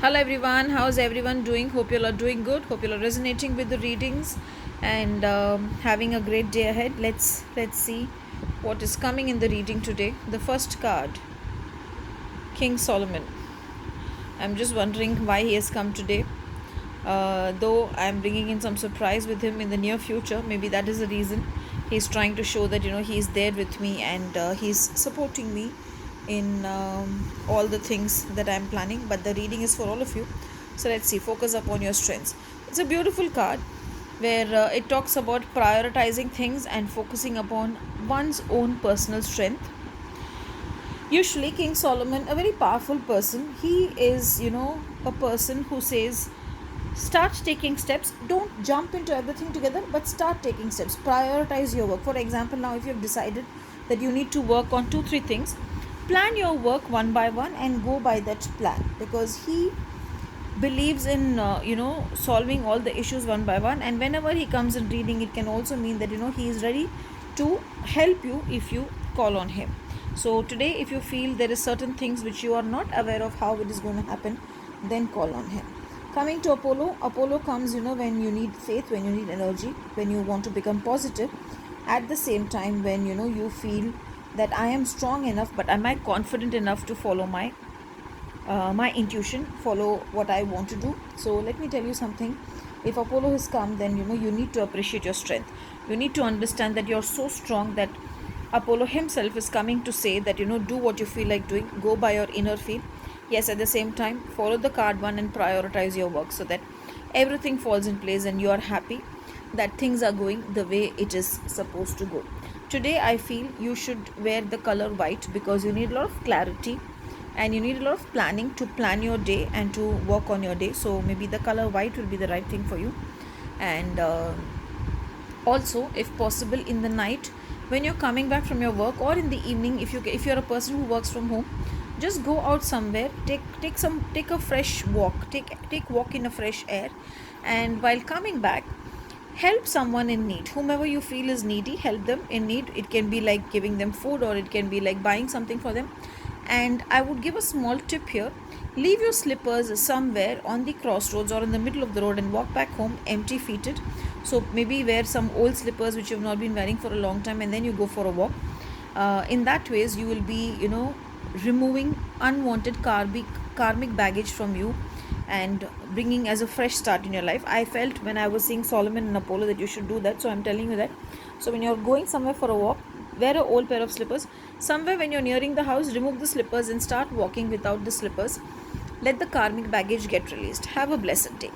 Hello everyone, how's everyone doing? Hope you all are doing good. Hope you all are resonating with the readings and having a great day ahead. Let's see what is coming in the reading today. The first card, King Solomon. I'm just wondering why he has come today. Though I'm bringing in some surprise with him in the near future, maybe that is the reason. He's trying to show that he's there with me and he's supporting me in all the things that I'm planning. But the reading is for all of you. So let's see. Focus upon your strengths. It's a beautiful card where it talks about prioritizing things and focusing upon one's own personal strength. Usually, King Solomon, a very powerful person, he is, a person who says, start taking steps. Don't jump into everything together, but start taking steps. Prioritize your work. For example, now if you have decided that you need to work on 2-3 things, plan your work one by one and go by that plan, because he believes in solving all the issues one by one. And whenever he comes in reading, it can also mean that he is ready to help you if you call on him. So today, if you feel there is certain things which you are not aware of how it is going to happen, then call on him. Coming to Apollo comes when you need faith, when you need energy, when you want to become positive. At the same time, when you feel that I am strong enough, but am I confident enough to follow my intuition, follow what I want to do. So let me tell you something. If Apollo has come, then you need to appreciate your strength. You need to understand that you're so strong that Apollo himself is coming to say that do what you feel like doing, go by your inner feel. Yes, at the same time, follow the card one and prioritize your work so that everything falls in place and you are happy that things are going the way it is supposed to go. Today I feel you should wear the color white because you need a lot of clarity and you need a lot of planning to plan your day and to work on your day. So maybe the color white will be the right thing for you. And also, if possible, in the night when you're coming back from your work, or in the evening, if you're a person who works from home, just go out somewhere, take a fresh walk, take walk in a fresh air, and while coming back, help someone in need. Whomever you feel is needy, help them in need. It can be like giving them food, or it can be like buying something for them. And I would give a small tip here: leave your slippers somewhere on the crossroads or in the middle of the road and walk back home empty feeted. So maybe wear some old slippers which you have not been wearing for a long time, and then you go for a walk. In that ways, you will be removing unwanted karmic baggage from you and bringing as a fresh start in your life. I felt when I was seeing Solomon and Apollo that you should do that, so I'm telling you that. So when you're going somewhere for a walk, wear a old pair of slippers. Somewhere when you're nearing the house, remove the slippers and start walking without the slippers. Let the karmic baggage get released. Have a blessed day.